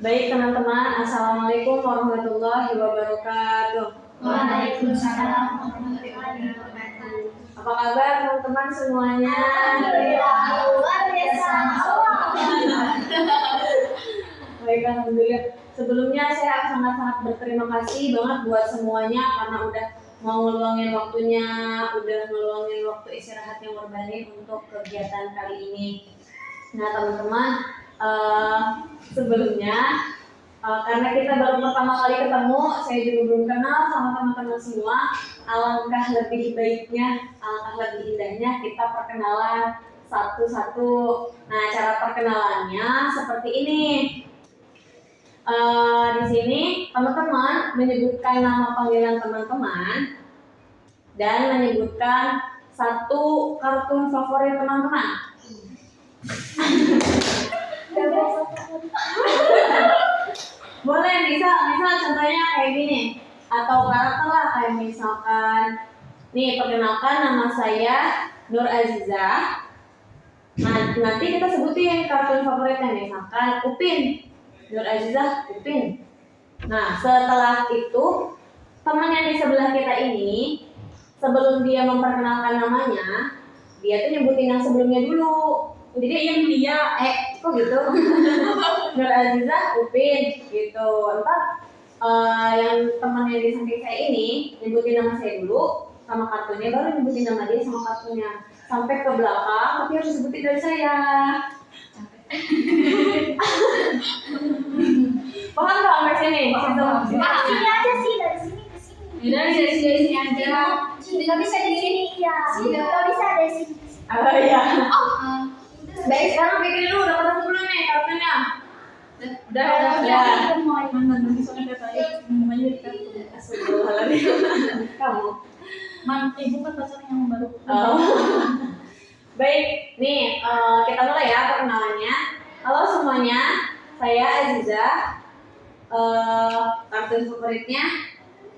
Baik teman-teman, Assalamualaikum warahmatullahi wabarakatuh. Waalaikumsalam warahmatullahi wabarakatuh. Apa kabar teman-teman semuanya? Alhamdulillah, luar biasa. Baik, alhamdulillah. Sebelumnya saya sangat-sangat berterima kasih banget buat semuanya karena udah mau ngeluangin waktunya, udah ngeluangin waktu istirahatnya Murbani untuk kegiatan kali ini. Nah teman-teman, sebelumnya karena kita baru pertama kali ketemu, saya juga belum kenal sama teman-teman semua. Alangkah lebih baiknya, alangkah lebih indahnya kita perkenalan satu-satu. Nah, cara perkenalannya seperti ini. Di sini teman-teman menyebutkan nama panggilan teman-teman dan menyebutkan satu kartun favorit teman-teman. Boleh, misal contohnya kayak gini, atau karakter lah, kayak misalkan nih, perkenalkan nama saya Nur Azizah. Nah, nanti kita sebutin kartun favoritnya, misalkan Upin, Nur Azizah Upin. Nah, setelah itu teman yang di sebelah kita ini, sebelum dia memperkenalkan namanya, dia tuh nyebutin yang sebelumnya dulu. Jadi yang dia, kok gitu? Nur Azizah Upin gitu. Entar yang teman yang di samping saya ini nyebutin nama saya dulu sama kartunya, baru nyebutin nama dia sama kartunya. Sampai ke belakang, tapi harus disebutin dari saya. Paham nggak sampai sini? Sini aja sih, dari sini ke sini. Dari sini aja. Nggak bisa di sini, iya. Nggak bisa dari sini. Oh iya. Baik, sekarang bikin dulu, udah ketemu belum nih kartunya? Udah. Nanti soalnya katanya namanya di kartu. Kamu? Ibu kan pacar yang baru. Oh. Baik, nih kita mulai ya perkenalannya. Halo semuanya, saya Azizah. Kartun favoritnya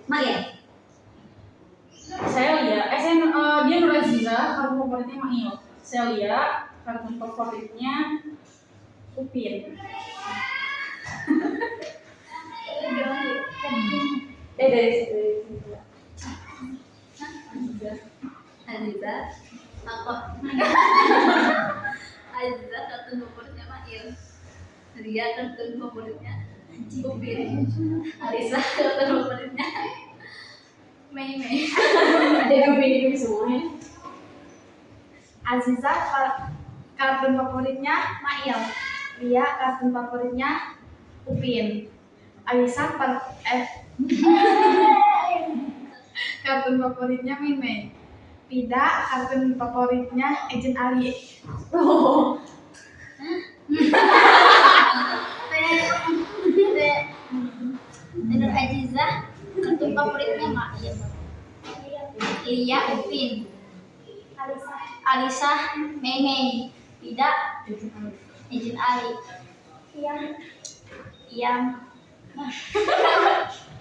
Maya. Saya Lia. Dia Nur Azizah, kartun favoritnya Mail. Saya Lia, kartun favoritnya Upin. Dari situ. Azizah, apa? Azizah kartun favoritnya Mail. Ria kartun favoritnya Upin. Alisa kartun favoritnya Mei. Ada Upin semuanya. Azizah kartun favoritnya Mail. Lia kartun favoritnya Upin. Alisa kartun favoritnya Mime. Pida kartun favoritnya Agent Ali. Oh. Nur Azizah kartun favoritnya Mail. Lia Upin. Alisa Mei. Pida Agent Ali. Yang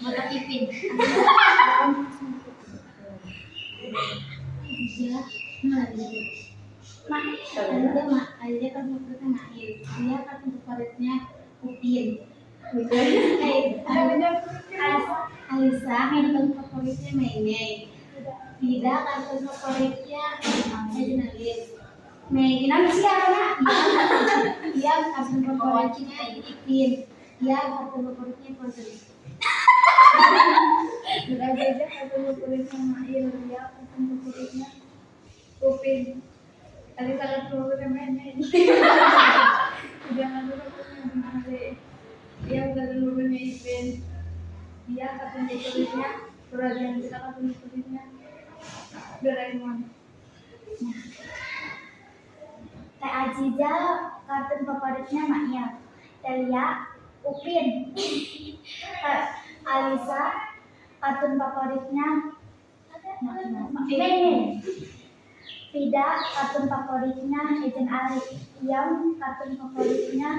Botak Ipin. Azizah kartun favoritnya Mail. Dia kartun favoritnya Upin. Alisa kartun favoritnya Mei. Tidak kartun favoritnya Ajinalis. Mei sih karena dia kartun favoritnya Ipin. Dia kartun favoritnya Putri. Berada aja kartun favoritnya Mail. Dia kartun favoritnya Upin. Tadi kartun favoritnya Mei. Jangan lupa dia kartun favoritnya Ipin. Dia kartun favoritnya Perhatian kita kartun favoritnya Doraemon. Teh Azizah kartun favoritnya Maya. Telia Upin. Alisa kartun favoritnya Mei. Pida kartun favoritnya Agent Ali. Yang kartun favoritnya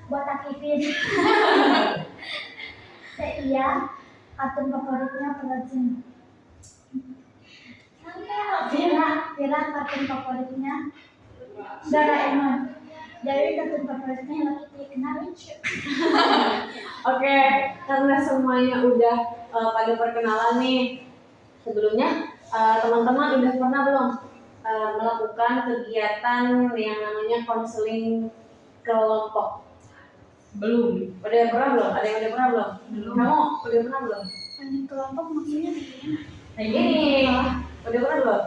Botak Ipin. Iya kartun favoritnya Perhatian. Vira kartun favoritnya Doraemon. Dari kartun favoritnya Hello Kitty. Kenalin Cuk. Oke, karena semuanya udah pada perkenalan nih. Sebelumnya teman-teman udah pernah belum melakukan kegiatan yang namanya konseling kelompok? Belum. Udah pernah belum? Ada yang udah pernah belum? Belum. Kamu udah pernah belum? Konseling kelompok maksudnya gimana? Ini udah pernah belum?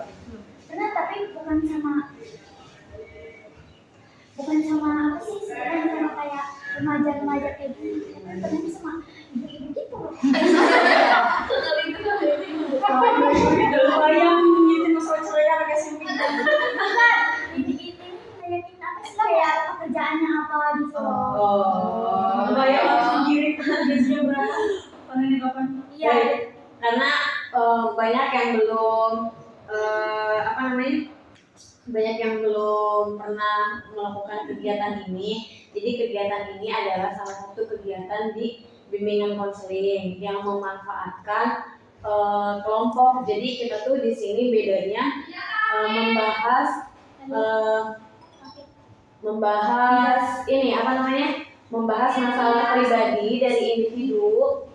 Pernah tapi bukan sama apa sih? Bukan sama kayak remaja-remaja kayak gini. Pernah sama ibu-ibu gitu. Bayang gitu masalah ceria anak SMP. Bukan, ini ngeliatin apa sih kayak pekerjaannya apa gitu. Oh, bayang langsung giring gajinya berapa? Panennya kapan? Iya. Baik. Karena banyak yang belum apa namanya? Banyak yang belum pernah melakukan kegiatan ini. Jadi kegiatan ini adalah salah satu kegiatan di bimbingan konseling yang memanfaatkan kelompok. Jadi kita tuh di sini bedanya membahas ini apa namanya? Membahas masalah pribadi dari individu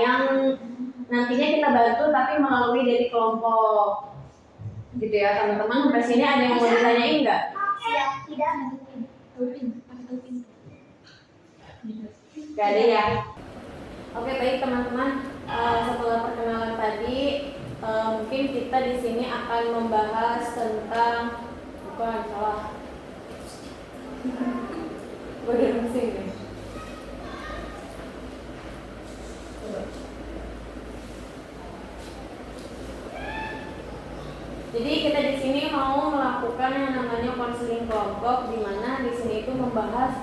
yang nantinya kita bantu tapi melalui dari kelompok. Gitu ya teman-teman. Sampai sini ada yang mau ditanyain nggak? Siap, tidak. Gak ada ya. Oke baik teman-teman. Setelah perkenalan tadi, mungkin kita di sini akan membahas tentang salah. Gue udah pusing nih. Jadi kita di sini mau melakukan yang namanya konseling kelompok, di mana di sini itu membahas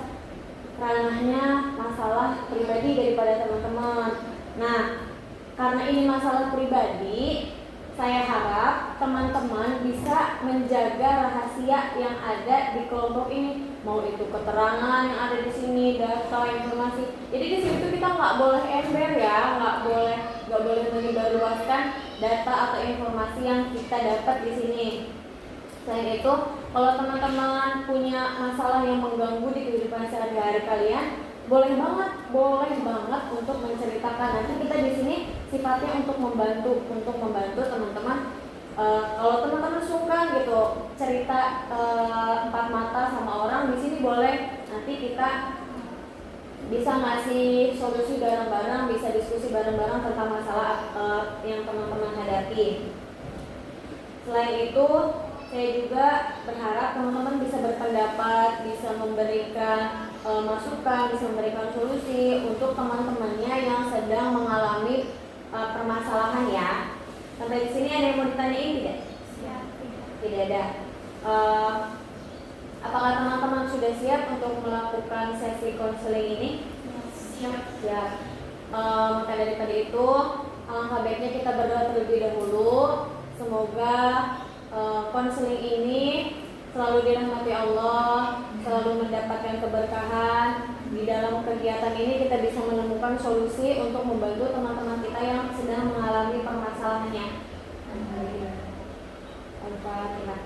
ranahnya masalah pribadi daripada teman-teman. Nah, karena ini masalah pribadi, saya harap teman-teman bisa menjaga rahasia yang ada di kelompok ini. Mau itu keterangan yang ada di sini, data, informasi. Jadi di sini tuh kita nggak boleh ember ya, nggak boleh menyebarluaskan data atau informasi yang kita dapat di sini. Selain itu, kalau teman-teman punya masalah yang mengganggu di kehidupan sehari-hari kalian, boleh banget untuk menceritakan. Nanti kita di sini sifatnya untuk membantu teman-teman. Kalau teman-teman suka gitu cerita empat mata sama orang, di sini boleh. Nanti kita bisa ngasih solusi bareng-bareng, bisa diskusi bareng-bareng tentang masalah yang teman-teman hadapi. Selain itu, saya juga berharap teman-teman bisa berpendapat, bisa memberikan masukan, bisa memberikan solusi untuk teman-temannya yang sedang mengalami permasalahan ya. Sampai di sini ada yang mau ditanyain tidak? Siap, Tidak ada. Apakah teman-teman sudah siap untuk melakukan sesi konseling ini? Siap. Siap. Maka daripada itu, alangkah baiknya kita berdoa terlebih dahulu. Semoga konseling ini selalu dirahmati Allah, selalu mendapatkan keberkahan. Di dalam kegiatan ini kita bisa menemukan solusi untuk membantu teman-teman kita yang sedang mengalami permasalahannya. Al-Fatihah.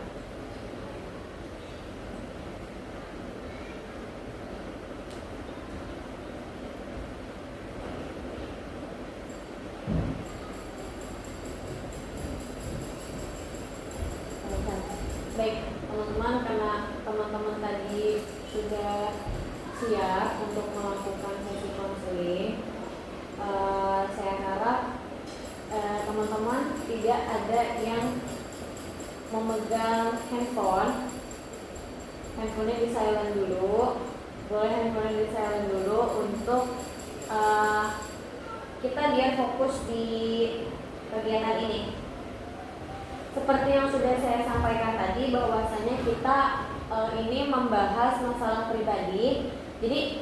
Baik teman-teman, karena teman-teman tadi sudah siap untuk melakukan sesi konseling, saya harap teman-teman tidak ada yang memegang handphonenya di silent dulu. Boleh handphonenya di silent dulu untuk kita biar fokus di kegiatan ini. Seperti yang sudah saya sampaikan tadi, bahwasanya kita ini membahas masalah pribadi. Jadi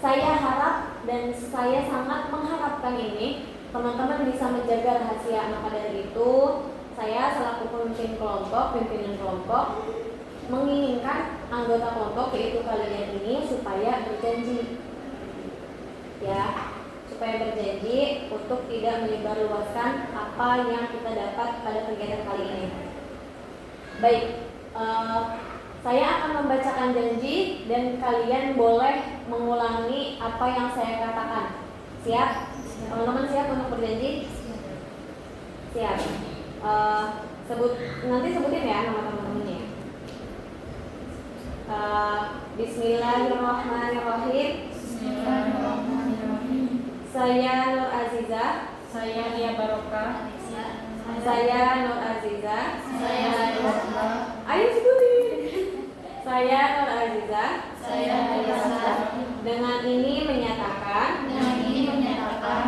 saya harap dan saya sangat mengharapkan ini teman-teman bisa menjaga rahasia. Maka dari itu saya selaku pimpinan kelompok menginginkan anggota kelompok yaitu kalian ini supaya berjanji ya, supaya berjanji untuk tidak menyebarluaskan apa yang kita dapat pada kegiatan kali ini. Baik, Saya akan membacakan janji dan kalian boleh mengulangi apa yang saya katakan. Siap? Teman-teman siap untuk berjanji? Siap. Nanti sebutin ya nama teman-temannya. Bismillahirrahmanirrahim. Saya Nur Azizah. Saya Lia Barokah. Saya Nur Azizah. Saya Lia Barokah. Ayo sebutin. Saya Nur Azizah. Saya Lia Barokah. Dengan ini menyatakan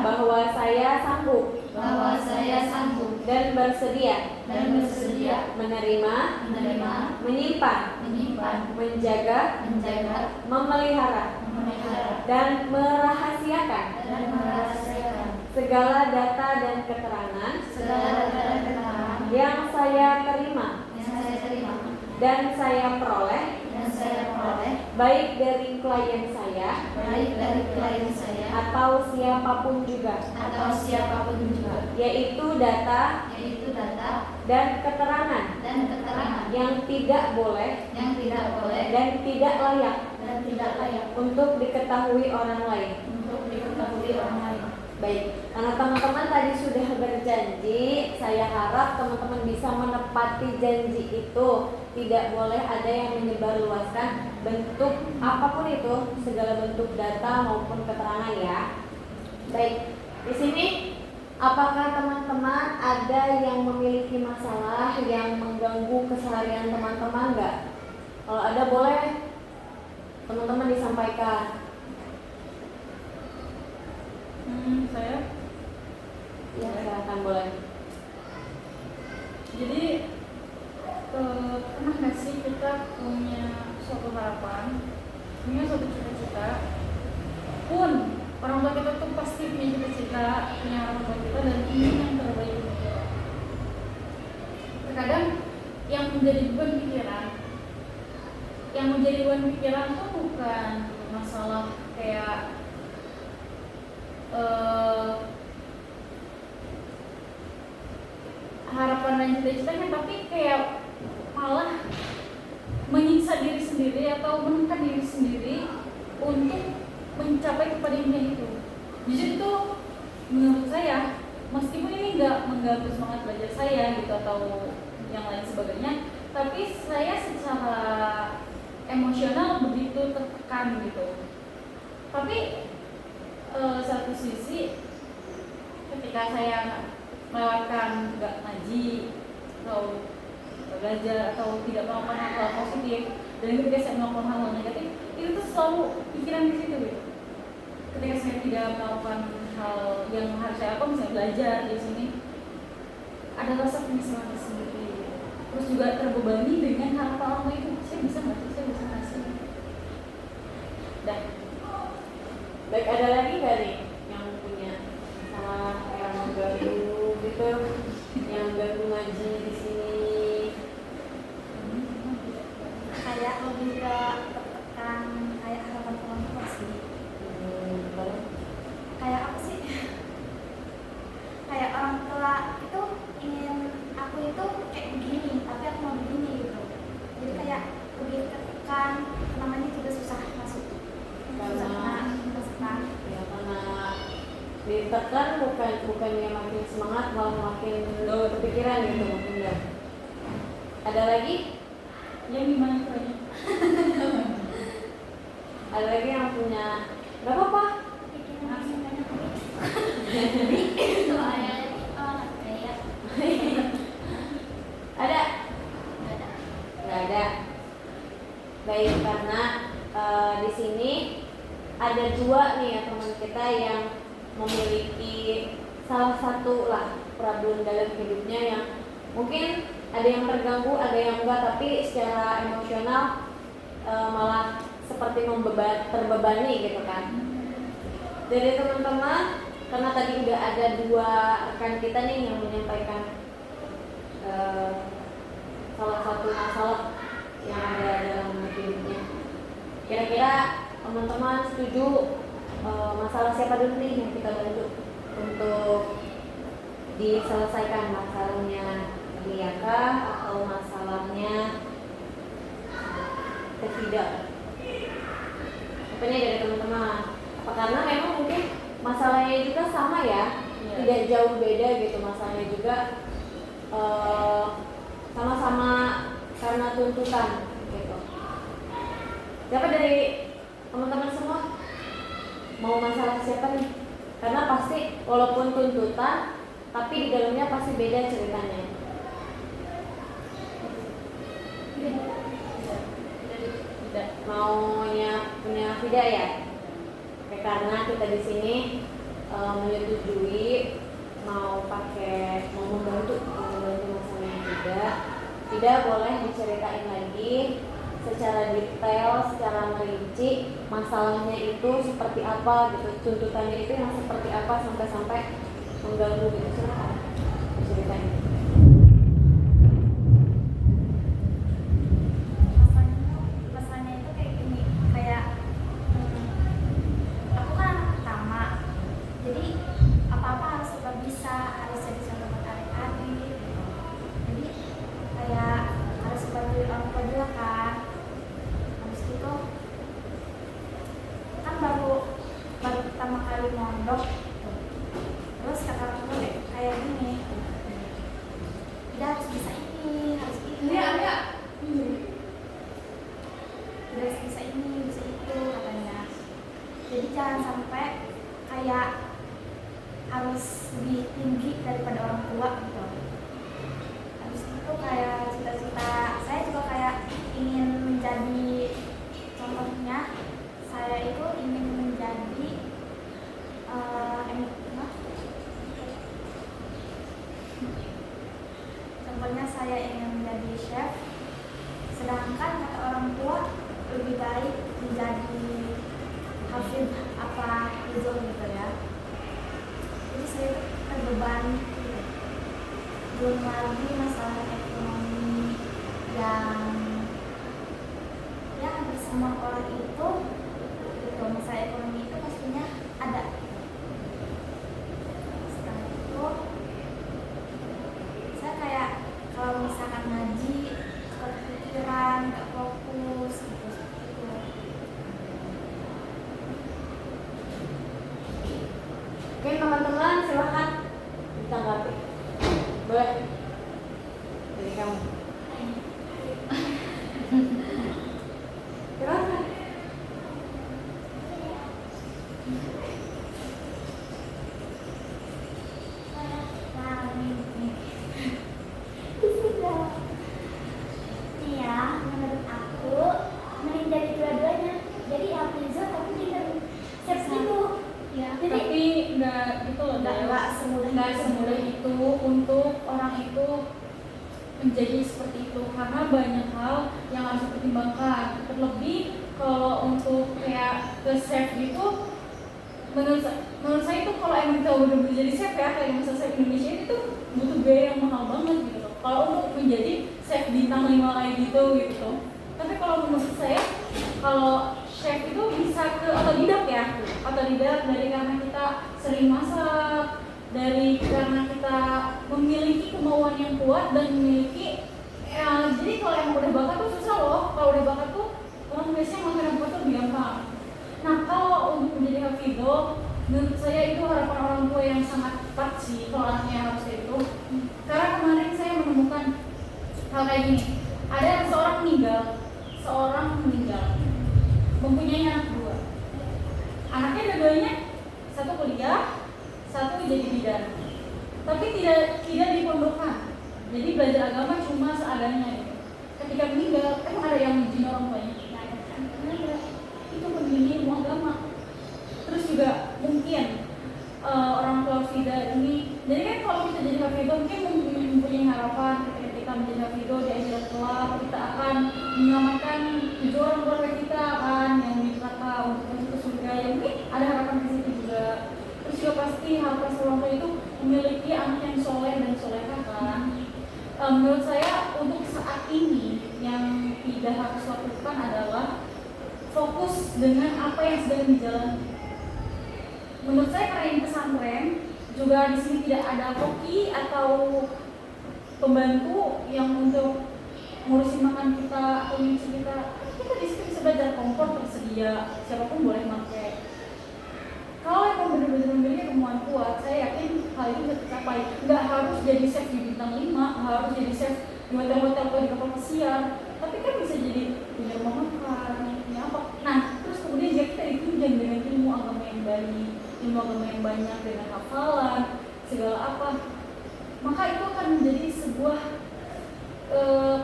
bahwa saya sanggup dan bersedia menerima, menyimpan, menjaga, memelihara dan merahasiakan segala data dan keterangan yang saya terima dan saya peroleh baik dari klien saya atau siapapun juga, yaitu data dan keterangan yang tidak boleh dan tidak layak untuk diketahui orang lain. Baik, karena teman-teman tadi sudah berjanji, saya harap teman-teman bisa menepati janji itu. Tidak boleh ada yang menyebarluaskan bentuk apapun itu, segala bentuk data maupun keterangan ya. Baik, di sini apakah teman-teman ada yang memiliki masalah yang mengganggu keseharian teman-teman nggak? Kalau ada boleh teman-teman disampaikan. Saya. Ya, silakan boleh. Jadi pernah nggak sih kita punya suatu harapan, punya suatu cita-cita, pun orang tua kita tuh pasti punya cita-cita, punya orang tua kita dan ingin yang terbaik untuk kita. Terkadang yang menjadi beban pikiran tuh bukan masalah kayak harapan dan cita-citanya, tapi kayak malah menyiksa diri sendiri atau menekan diri sendiri untuk mencapai kepada impian itu. Jujur itu menurut saya, meskipun ini nggak mengganggu semangat belajar saya gitu atau yang lain sebagainya, tapi saya secara emosional begitu tertekan gitu. Tapi satu sisi ketika saya melewatkan nggak ngaji atau belajar atau tidak melakukan hal positif, dan ketika saya melakukan hal negatif, itu tuh selalu pikiran di situ gitu. Ketika saya tidak melakukan hal yang harus saya lakukan, misalnya belajar di sini, ada rasa penyesalan sendiri. Terus juga terbebani dengan harapan orang tua itu, saya bisa nggak sih, saya bisa ngasih. Dan Baik, ada lagi nggak nih yang punya masalah yang mengganggu gitu, yang ganggu ngaji di sini? Kayak lebih ke tertekan, kayak harapan orang tua sih. Kayak apa sih? Kayak orang tua itu ingin aku itu kayak begini, tapi aku mau begini gitu. Jadi kayak lebih tertekan, namanya juga susah masuk. Ya, karena ditekan bukannya makin semangat, malah makin kepikiran gitu mungkin ya. Ada lagi? yang gimana caranya? Ada lagi yang punya? Gak apa-apa. Ada? Gak ada. Baik, karena di sini ada dua nih ya teman kita yang memiliki salah satu lah problem dalam hidupnya yang mungkin ada yang terganggu, ada yang enggak, tapi secara emosional malah seperti terbebani gitu kan. Jadi teman-teman, karena tadi udah ada dua rekan kita nih yang menyampaikan salah satu masalah yang ada dalam hidupnya. Kira-kira teman-teman setuju masalah siapa dulu nih yang kita bantu untuk diselesaikan, masalahnya Liaka atau masalahnya tidak. Apa ini dari teman-teman? Apa karena memang mungkin masalahnya juga sama ya, tidak jauh beda gitu masalahnya juga, sama-sama karena tuntutan gitu. Siapa dari teman-teman semua mau masalah siapa nih? Karena pasti walaupun tuntutan, tapi di dalamnya pasti beda ceritanya. Tidak maunya punya Fida ya? Oke, karena kita di sini menyetujui mau membantu masalahnya tidak boleh diceritain lagi secara detail, secara merinci masalahnya itu seperti apa gitu, tuntutannya itu yang seperti apa sampai mengganggu gitu. Silakan ceritain. Masalahnya itu kayak gini, kayak aku kan anak pertama, jadi apa-apa harus serba bisa, harus jadi contoh buat adik-adik. Jadi kayak harus bantuin orang tua juga kan. Habis itu kan baru pertama kali mondok, terus kata aku kayak gini, tidak harus bisa ini, harus itu. Harus bisa ini, bisa itu katanya. Jadi jangan sampai kayak harus lebih tinggi daripada orang tua gitu. Habis itu kayak cita-cita saya juga kayak ingin menjadi, contohnya saya itu ingin menjadi contohnya saya ingin menjadi chef, sedangkan kata orang tua lebih baik menjadi hafid apa hizul gitu ya. Jadi saya terbebani gitu. Belum lagi masalah ekonomi yang bersama orang itu gitu. Masalah ekonomi itu pastinya ada. Setelah itu saya kayak kalau misalkan ngaji kepikiran, gak fokus gitu, seperti itu. Oke teman-teman, silakan ditanggapi. Boleh dari kamu. Silakan. Nih ya, menurut aku mending dari dua-duanya. Jadi hafizah tapi dengan chef gitu. Ya. Jadi Tapi nggak gitu loh, nggak semudah itu untuk orang itu menjadi seperti itu, karena banyak hal yang harus dipertimbangkan. Terlebih kalau untuk kayak ke chef gitu, menurut saya itu kalau emang kita udah menjadi chef ya, kayak misalnya chef Indonesia itu butuh biaya yang mahal banget gitu loh. Kalau untuk menjadi chef bintang 5 kayak gitu. Tapi kalau menurut saya, kalau chef itu bisa ke otodidak ya, otodidak dari karena kita sering masak, dari karena kita memiliki kemauan yang kuat dan memiliki jadi kalau emang udah bakat tuh susah loh. Kalau udah bakat tuh orang biasanya ngelakuin yang kuat tuh lebih gampang. Nah kalau untuk menjadi hafidho, menurut saya itu harapan orang tua yang sangat tepat sih kalau anaknya harus kayak itu. Karena kemarin saya menemukan hal kayak gini, ada seorang meninggal mempunyai anak dua. Anaknya dua-duanya, satu kuliah, satu jadi bidan, tapi tidak dipondokkan. Jadi belajar agama cuma seadanya gitu. Ketika meninggal, emang ada yang izin orang tuanya? Nggak ada kan? Karena itu begini ilmu agama. Terus juga mungkin orang tua Fida ini, jadi kan kalau kita jadi hafidho mungkin mempunyai harapan ketika kita menjadi hafidho di akhirat kelak kita akan menyelamatkan 7 orang keluarga kita kan yang diberkata untuk masuk ke surga. Ya mungkin ada harapan di situ juga. Terus juga pasti harapan orang tua itu memiliki anak yang soleh dan solehah kan. Menurut saya untuk saat ini yang tidak harus lakukan adalah fokus dengan apa yang sedang dijalani. Menurut saya karena ini pesantren juga di sini tidak ada koki atau pembantu yang untuk ngurusin makan kita atau nyuci kita di situ kompor tersedia, siapapun boleh pakai. Kalau emang benar-benar memiliki kemauan kuat, saya yakin hal itu bisa tercapai. Nggak harus jadi chef di bintang 5, nggak harus jadi chef di hotel-hotel atau di kapal pesiar, tapi kan bisa jadi punya rumah makan, punya apa. Nah, terus kemudian jika kita ditunjang dengan ilmu agama yang baik, ilmu agama yang banyak, dengan hafalan, segala apa, maka itu akan menjadi sebuah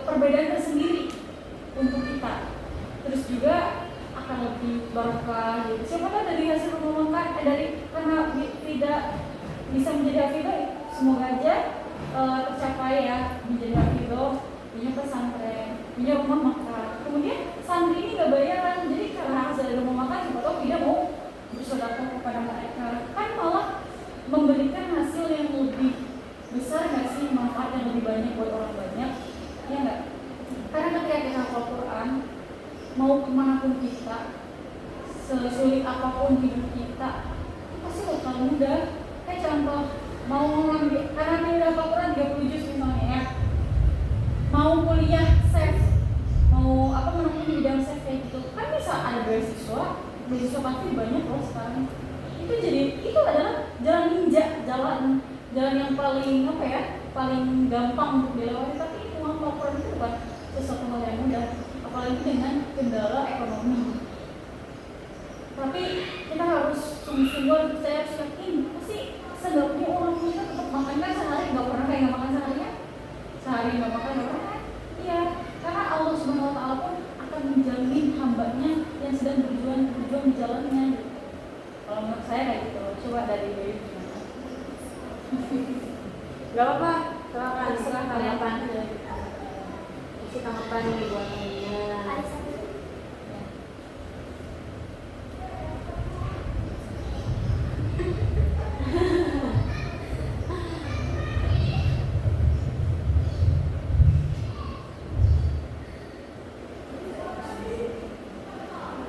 perbedaan tersendiri untuk kita. Terus juga akan lebih barokah gitu. Siapa tahu dari hasil rumah makan, karena tidak bisa menjadi hafidho, semoga aja tercapai ya, menjadi hafidho, punya pesantren, punya rumah makan. Kemudian santri ini gak bayaran, jadi karena hasil dari rumah makan, siapa tahu tidak mau bersedekah kepada mereka, kan malah memberikan hasil yang lebih besar nggak sih, manfaat yang lebih banyak buat orang banyak, ya nggak? Karena ketika kita hafal Quran, mau kemanapun kita, sesulit apapun hidup kita, itu pasti bakal mudah. Kayak contoh, mau ngambil, karena kita udah hafal Quran 30 juz misalnya ya, mau kuliah chef, mau apa menempuh di bidang chef kayak gitu, kan bisa ada beasiswa pasti banyak loh sekarang. Itu adalah jalan ninja, jalan yang paling apa ya, paling gampang untuk dilewati. Tapi itu hafal Quran itu bukan sesuatu hal yang mudah, apalagi dengan kendala ekonomi. Tapi kita harus sungguh-sungguh, saya harus yakin pasti seenggaknya orang kita tetap makan, kan sehari nggak pernah kayak nggak makan sehari ya, sehari nggak makan nggak pernah. Iya, karena Allah Subhanahu Wa Taala pun akan menjamin hambanya yang sedang berjuang di jalannya. Kalau menurut saya kayak gitu. Coba dari Dewi gimana? Gak apa-apa, silakan. Terserah kalian. Isi tanggapan nih buat kalian. Ada satu.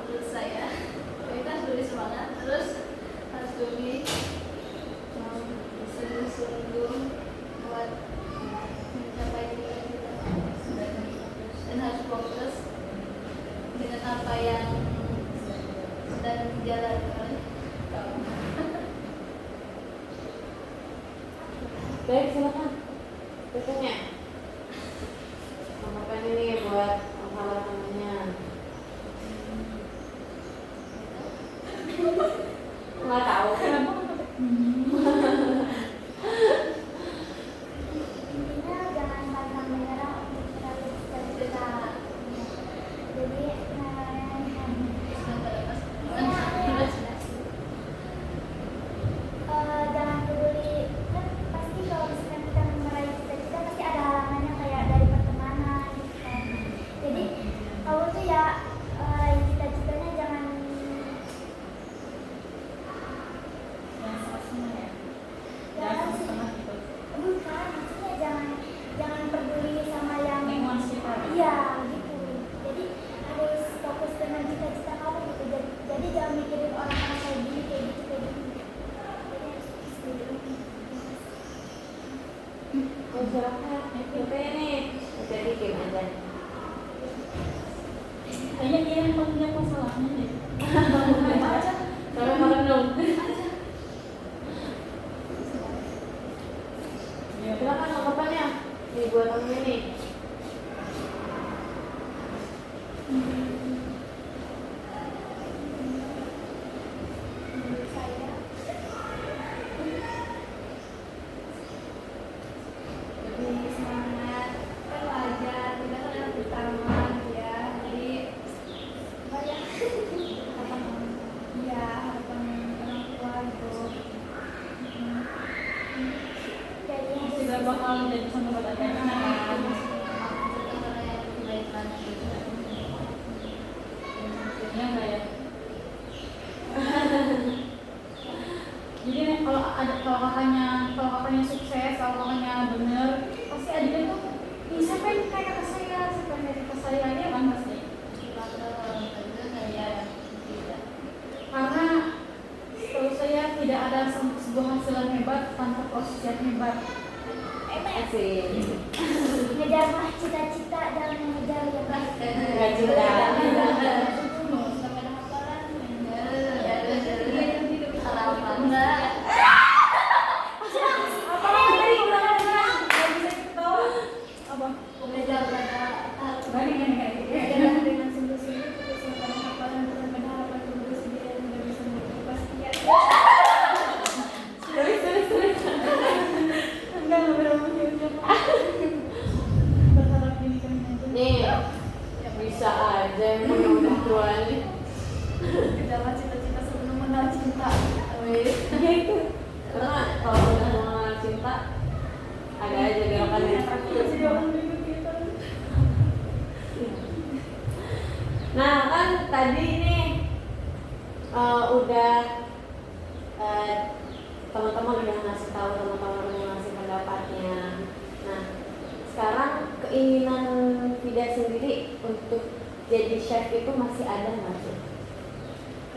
Menurut saya kita harus lebih semangat, terus harus lebih sungguh-sungguh buat mencapai cita-cita dan harus fokus dengan apa yang sedang dijalankan. Baik, silakan. Berikutnya. Tanggapan ini buat hal namanya. Nggak tahu. Intinya jangan pantang menyerah untuk meraih cita-cita. Jadi jangan peduli, kan pasti kalau misalkan kita meraih cita-cita pasti ada halangannya kayak dari pertemanan gitu kan. Jadi kamu tuh ya cita-citanya jangan Jangan setengah gitu. bukan, maksudnya jangan peduli sama yang Lingkungan sekitar. iya gitu. Jadi harus fokus dengan cita-cita kamu gitu. Jadi jangan mikirin orang-orang kayak gini kayak gitu kayak gitu. Jadi harus fokus dulu. Oh, silakan. Oke nih. Jadi gimana aja. Kayaknya dia yang punya masalahnya deh. Sampai makan dong. Silakan tanggapannya. Nih buat kamu ini. Menurut saya Lebih semangat, kan wajar, kita kan anak pertama ya, jadi banyak harapan orang tua gitu. kayaknya harus Tidak bakal jadi contoh buat anak-anak kan. Iya nggak ya? Jadi kalau kakaknya sukses, kalau kakaknya bener, pasti adiknya tuh bisa pengen kayak kakak saya, siapa kayak kakak saya, ya kan pasti. Karena setahu saya tidak ada sebuah hasil yang hebat tanpa proses yang hebat. Asik. ngejar mah cita-cita dan mengejar yang Nggak cinta. Bisa aja emang udah tuanya. Adalah cita-cita sebelum mengenal cinta. Ya itu. Karena kalau udah mengenal cinta ada aja belokannya. Nah kan tadi nih udah teman-teman udah ngasih tahu, teman-teman udah ngasih pendapatnya. Nah sekarang keinginan Vida sendiri untuk jadi chef itu masih ada nggak sih?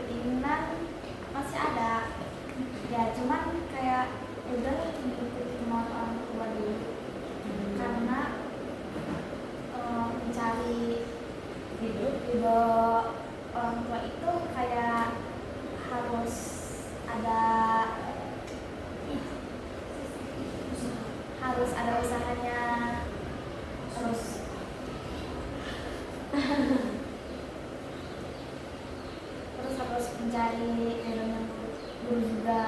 Keinginan masih ada. Ya cuman kayak udah ngikutin kemauan orang tua dulu. Karena mencari hidup orang tua itu kayak harus ada usahanya, terus harus mencari ilmu yang dulu juga.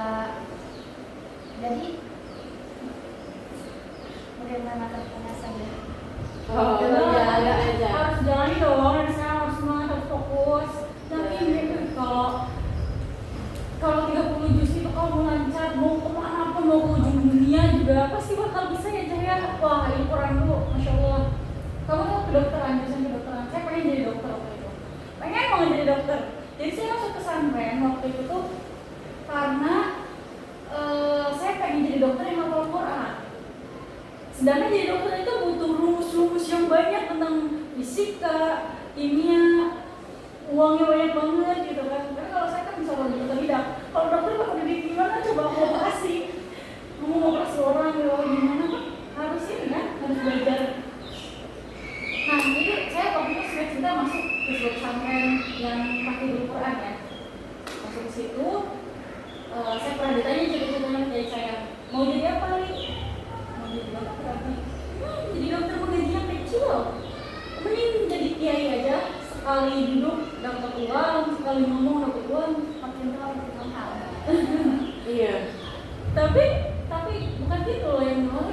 Jadi bagaimana kedepannya saja. Oh iya ada aja. Harus jalani dong, dan sekarang harus semangat, harus fokus. Nanti kalau 30 juz itu kamu lancar, mau kemana pun, mau ke ujung dunia juga pasti bakal bisa ya Cahaya. Wah ini Quran tuh, Masya Allah. Kamu tuh kedokteran, jurusan kedokteran. Saya pengen jadi dokter waktu itu. Pengen banget jadi dokter. Jadi saya masuk pesantren waktu itu tuh karena saya pengen jadi dokter yang hafal Quran. Sedangkan jadi dokter itu butuh rumus-rumus yang banyak tentang fisika, kimia, uangnya banyak banget gitu kan. Karena kalau saya kan bisa jadi dokter tidak. Kalau dokter bakal jadi gimana coba aku operasi, mau operasi orang gitu gimana kan harus ini kan, harus belajar. Nah jadi saya waktu itu cita-cita masuk ke sebuah pesantren yang pakai Quran ya. Masuk ke situ, saya pernah ditanya cita-citanya kayak saya mau jadi apa nih? Mau jadi dokter lagi. Jadi dokter gajinya kecil loh. Mending jadi kiai aja, sekali duduk dapat uang, sekali ngomong dapat uang, makin tua makin mahal. Iya. Tapi bukan gitu loh yang mau.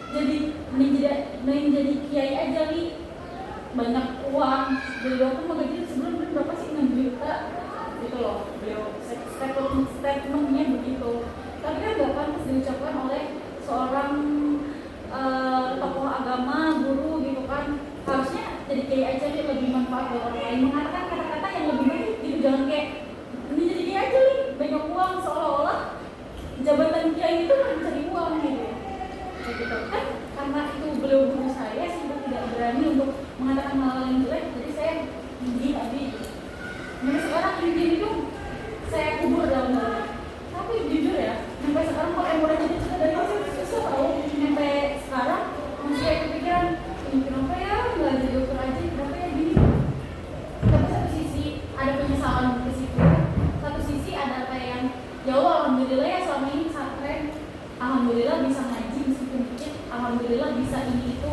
Jadi menjadi kiai aja nih, banyak uang. Jadi dokter mau gaji sebelum berapa sih 6 juta gitu loh. Beliau statementnya begitu. Tapi kan gak pantas diucapkan oleh seorang tokoh agama, guru gitu kan. Harusnya jadi kiai aja nih, lebih manfaat buat orang lain, mengatakan kata-kata yang lebih baik gitu. Jangan kayak ini jadi kiai aja nih, banyak uang, seolah-olah jabatan kiai itu kan mencari uang gitu. Gitu kan, karena itu beliau guru saya tidak berani untuk mengatakan hal yang jelek, jadi saya gini tadi. Jadi sekarang ini itu saya kubur dalam hal. Tapi jujur ya, sampai sekarang kalau yang mulai jadi cerita dari saya susah tau. Sampai sekarang masih kayak kepikiran, ini kenapa ya nggak jadi dokter aja, kenapa ya gini. Tapi satu sisi ada penyesalan ke situ, satu sisi ada kayak yang ya Allah alhamdulillah ya selama ini pesantren, alhamdulillah bisa ngaji meskipun dikit, alhamdulillah bisa ini itu,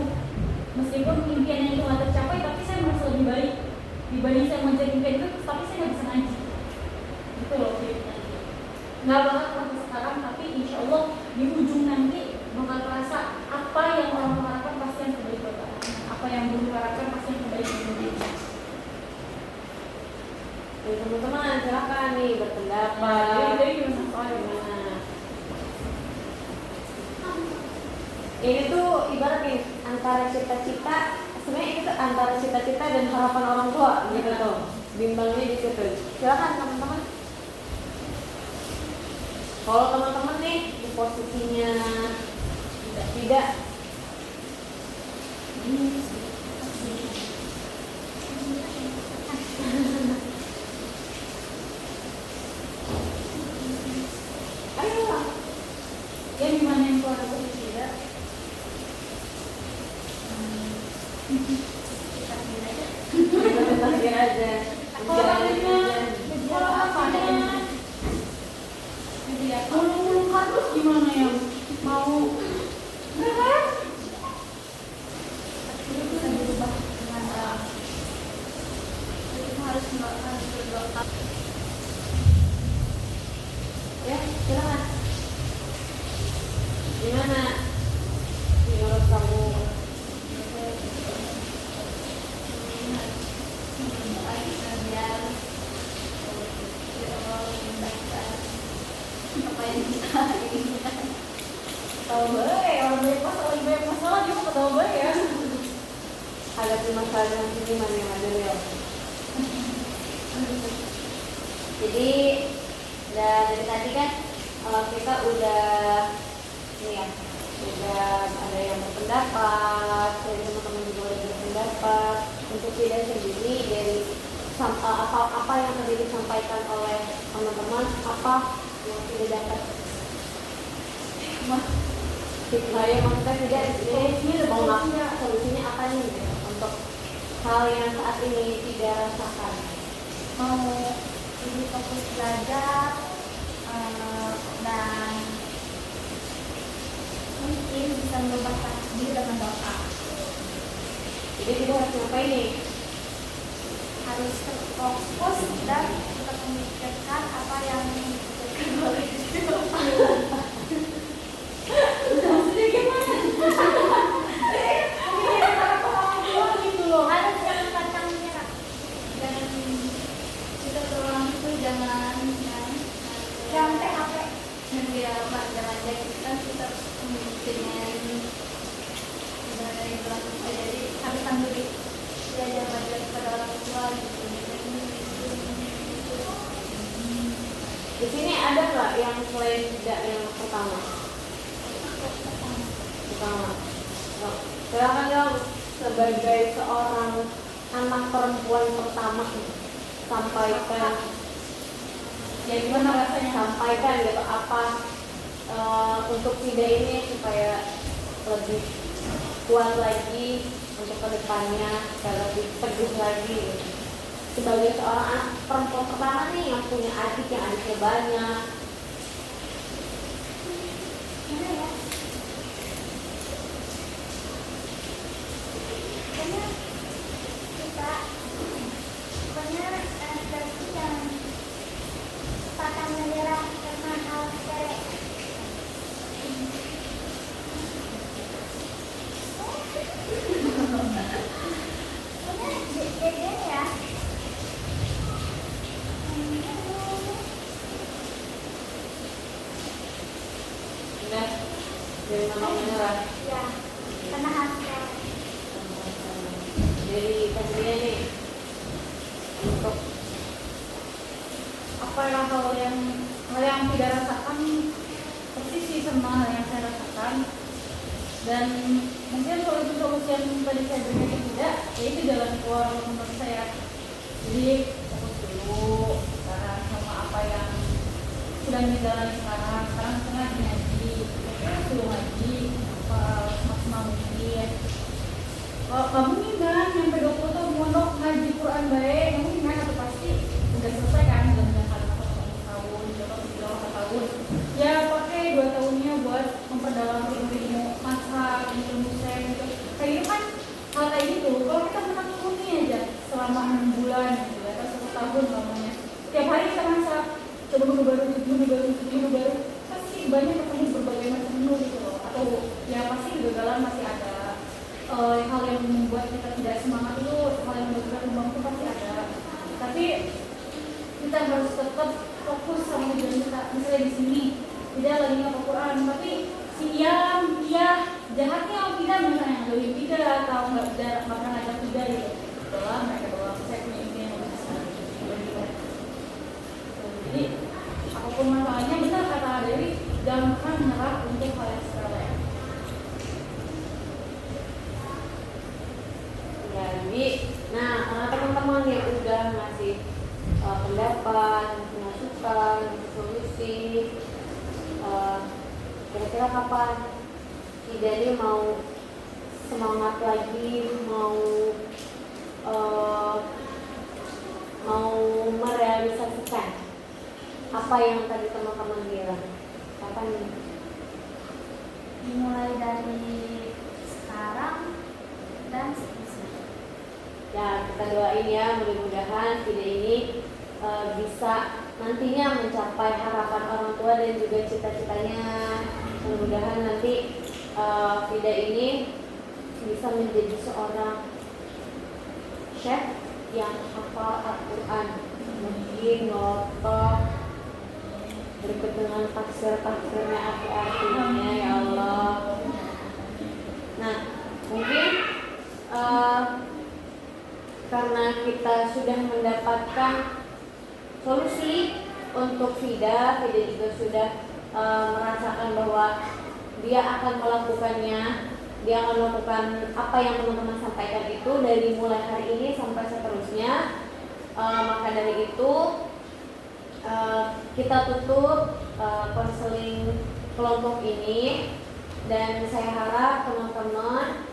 meskipun impiannya itu nggak tercapai, tapi saya merasa lebih baik dibanding saya mengejar impian itu, tapi saya nggak bisa ngaji. Gitu loh filmnya. Nggak banget sampai sekarang, tapi insya Allah di ujung nanti bakal terasa apa yang orang harapkan pasti yang terbaik buat orang, apa yang guru harapkan pasti yang terbaik buat Indonesia. Jadi teman-teman silakan nih berpendapat. Jadi gimana soalnya? Ini tuh ibarat nih antara cita-cita, sebenarnya itu antara cita-cita dan harapan orang tua gitu tuh. Bimbangnya di situ. Silakan teman-teman. Kalau teman-teman nih di posisinya tidak ayo Ya gimana yang keluar aku tidak? kita aja. Kalau apa nih? Jadi ya, mulung-mulung kardus gimana yang mau? Enggak. Itu bisa dirubah dengan itu harus berdoa. Ya, silakan. Gimana menurut kamu? Tahu bae orang banyak masalah dia mau tahu bae ya. Hadapi masalah yang sini mana yang ada ya. Jadi dari tadi kan kita udah ini ya, udah ada yang berpendapat, dari teman-teman juga udah berpendapat. Untuk tidak sendiri dari apa yang tadi disampaikan oleh teman-teman, apa yang tidak dapat saya maksudnya tidak ini mau nggak solusinya apa nih gitu, untuk hal yang saat ini tidak rasakan. Mau lebih fokus belajar dan mungkin bisa merubah takdir dengan doa. Jadi kita harus ngapain nih? Harus fokus dan tetap memikirkan apa yang dipikirkan oleh Maksudnya gimana? Gitu loh. harus jangan pantang menyerah, jangan kita orang itu jangan PHP nanti manja-manja gitu kan, kita dengan dari belakang, jadi harus tanggung belajar belajar kepada orang tua gitu. Di sini ada nggak yang selain tidak yang pertama? Silakan dong, sebagai seorang anak perempuan pertama sampaikan Ya gimana rasanya? sampaikan gitu apa untuk Fida ini supaya lebih kuat lagi untuk kedepannya, supaya lebih teguh lagi gitu. Sebagai seorang anak perempuan pertama nih yang punya adik yang adiknya banyak. Gimana ya? Pokoknya kita berarti jangan pantang menyerah karena hal sepele. Pokoknya beda ya. Udah dari nama menyerah. Ya, karena hal sepele. Dari Taslia nih untuk Apa yang hal yang tidak rasakan pasti sih sama hal yang saya rasakan, dan mungkin solusi yang tadi saya berikan itu tidak, yaitu jalan keluar menurut saya. Jadi fokus dulu sekarang sama apa yang sedang dijalani sekarang setengah ngaji, suruh ngaji apa semaksimal mungkin. Kalau kamu nih kan sampai 20 tahun mondok ngaji Quran baik, kamu gimana tuh pasti udah selesai kan dengan kalimat 1 tahun, atau 3 tahun. Ya pakai 2 tahunnya buat memperdalam ilmu masak, ilmu sen gitu. Kayak gitu kan hal kayak gitu. Kalau kita menekuni aja selama 6 bulan gitu ya, atau 1 tahun namanya. Tiap hari kita masak, coba menu baru, pasti banyak ketemu berbagai macam menu gitu loh. Atau ya pasti kegagalan masih ada. Hal yang membuat kita tidak semangat itu, hal yang membuat kita kembang itu pasti ada. Tapi kita harus tetap fokus sama tujuan kita. Misalnya di sini tidak lagi ngapa Quran, tapi si dia jahatnya om tidak misalnya nggak tidak atau nggak pernah ngajak tidak gitu. Setelah mereka doang, saya punya ide yang lebih besar. Jadi apapun masalahnya, benar kata Dewi, jangan pernah menyerah untuk hal yang sepele. ya, jadi nah teman-teman yang udah ngasih pendapat, masukan, solusi, kira-kira kapan Ida ini mau semangat lagi, mau merealisasikan apa yang tadi teman-teman bilang, kapan nih? Dimulai dari sekarang dan seterusnya. Ya, kita doain ya, mudah-mudahan Fida ini bisa nantinya mencapai harapan orang tua dan juga cita-citanya. Mudah-mudahan nanti Fida ini bisa menjadi seorang chef yang hafal Al-Quran, mungkin ngotot berikut dengan tafsir-tafsirnya arti-artinya ya Allah. Nah, mungkin karena kita sudah mendapatkan solusi untuk Vida juga sudah merasakan bahwa dia akan melakukannya, dia akan melakukan apa yang teman-teman sampaikan itu dari mulai hari ini sampai seterusnya. Maka dari itu kita tutup konseling kelompok ini, dan saya harap teman-teman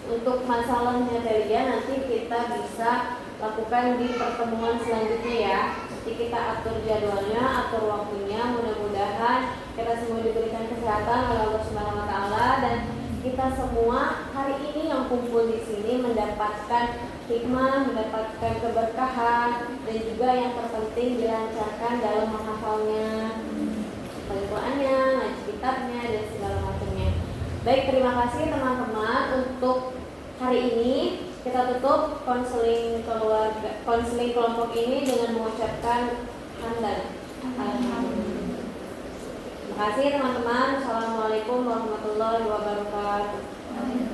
untuk masalahnya dia nanti kita bisa lakukan di pertemuan selanjutnya ya. Nanti kita atur jadwalnya, atur waktunya. Mudah-mudahan kita semua diberikan kesehatan oleh Allah Subhanahu wa taala, dan kita semua hari ini yang kumpul di sini mendapatkan hikmah, mendapatkan keberkahan, dan juga yang terpenting dilancarkan dalam menghafalnya, Al-Qur'annya, ngaji kitabnya, dan segala macamnya. Baik, terima kasih teman-teman. Untuk hari ini kita tutup konseling kelompok ini dengan mengucapkan hamdan. Alhamdulillah. Terima kasih teman-teman. Assalamualaikum warahmatullahi wabarakatuh.